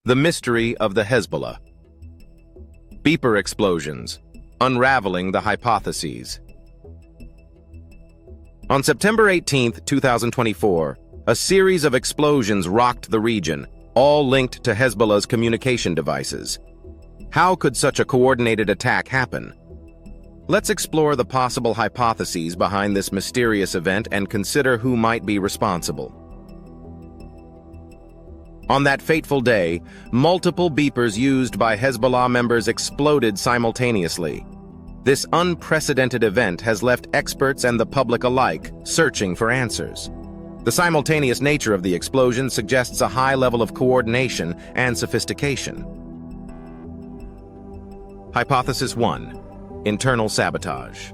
The mystery of the Hezbollah. Beeper explosions. Unraveling the hypotheses. On September 18, 2024, a series of explosions rocked the region, all linked to Hezbollah's communication devices. How could such a coordinated attack happen? Let's explore the possible hypotheses behind this mysterious event and consider who might be responsible. On that fateful day, multiple beepers used by Hezbollah members exploded simultaneously. This unprecedented event has left experts and the public alike searching for answers. The simultaneous nature of the explosion suggests a high level of coordination and sophistication. Hypothesis 1. Internal sabotage.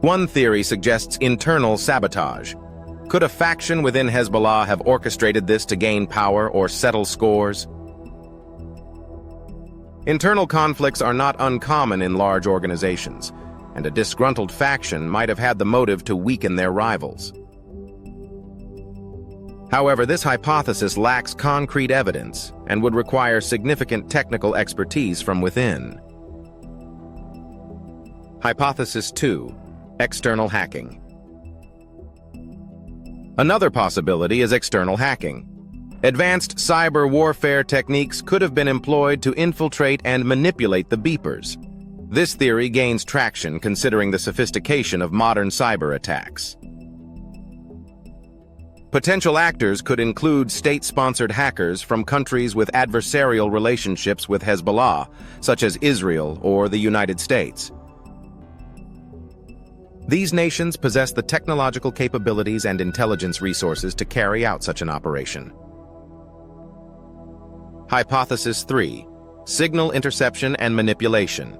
One theory suggests internal sabotage. Could a faction within Hezbollah have orchestrated this to gain power or settle scores? Internal conflicts are not uncommon in large organizations, and a disgruntled faction might have had the motive to weaken their rivals. However, this hypothesis lacks concrete evidence and would require significant technical expertise from within. Hypothesis 2. External hacking. Another possibility is external hacking. Advanced cyber warfare techniques could have been employed to infiltrate and manipulate the beepers. This theory gains traction considering the sophistication of modern cyber attacks. Potential actors could include state-sponsored hackers from countries with adversarial relationships with Hezbollah, such as Israel or the United States. These nations possess the technological capabilities and intelligence resources to carry out such an operation. Hypothesis 3. Signal interception and manipulation.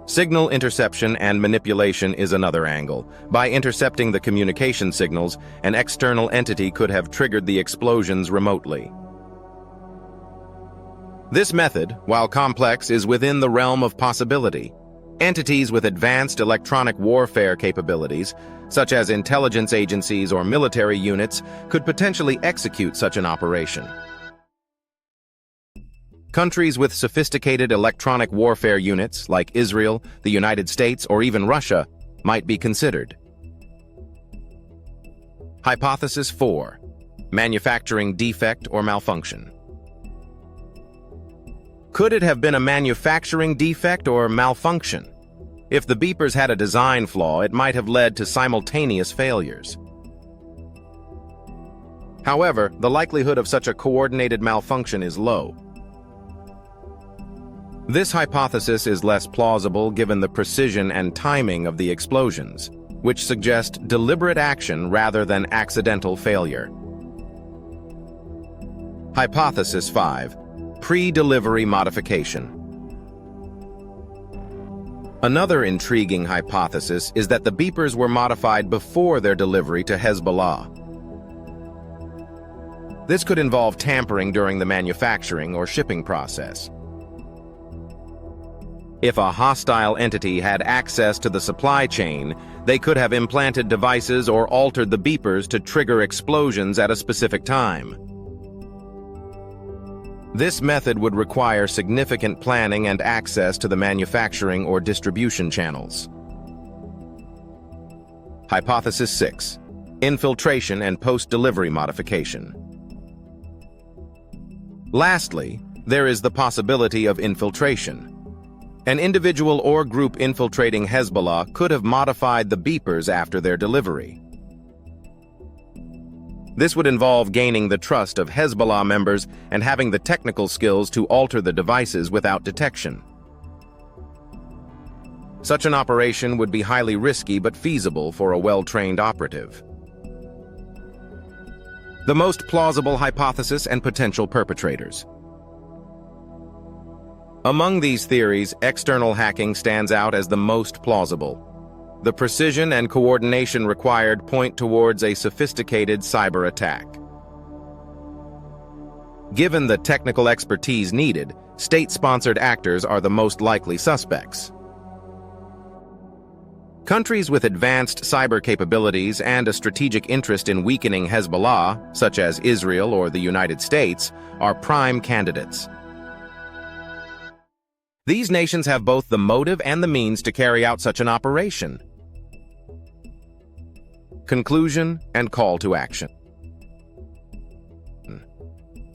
Signal interception and manipulation is another angle. By intercepting the communication signals, an external entity could have triggered the explosions remotely. This method, while complex, is within the realm of possibility. Entities with advanced electronic warfare capabilities, such as intelligence agencies or military units, could potentially execute such an operation. Countries with sophisticated electronic warfare units, like Israel, the United States, or even Russia, might be considered. Hypothesis 4. Manufacturing defect or malfunction. Could it have been a manufacturing defect or malfunction? If the beepers had a design flaw, it might have led to simultaneous failures. However, the likelihood of such a coordinated malfunction is low. This hypothesis is less plausible given the precision and timing of the explosions, which suggest deliberate action rather than accidental failure. Hypothesis 5. Pre-delivery modification. Another intriguing hypothesis is that the beepers were modified before their delivery to Hezbollah. This could involve tampering during the manufacturing or shipping process. If a hostile entity had access to the supply chain, they could have implanted devices or altered the beepers to trigger explosions at a specific time. This method would require significant planning and access to the manufacturing or distribution channels. Hypothesis 6. Infiltration and post-delivery modification. Lastly, there is the possibility of infiltration. An individual or group infiltrating Hezbollah could have modified the beepers after their delivery. This would involve gaining the trust of Hezbollah members and having the technical skills to alter the devices without detection. Such an operation would be highly risky but feasible for a well-trained operative. The most plausible hypothesis and potential perpetrators. Among these theories, external hacking stands out as the most plausible. The precision and coordination required point towards a sophisticated cyber attack. Given the technical expertise needed, state-sponsored actors are the most likely suspects. Countries with advanced cyber capabilities and a strategic interest in weakening Hezbollah, such as Israel or the United States, are prime candidates. These nations have both the motive and the means to carry out such an operation. Conclusion and call to action.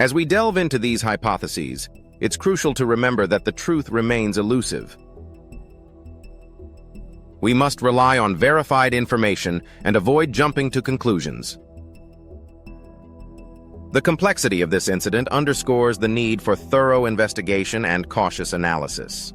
As we delve into these hypotheses, it's crucial to remember that the truth remains elusive. We must rely on verified information and avoid jumping to conclusions. The complexity of this incident underscores the need for thorough investigation and cautious analysis.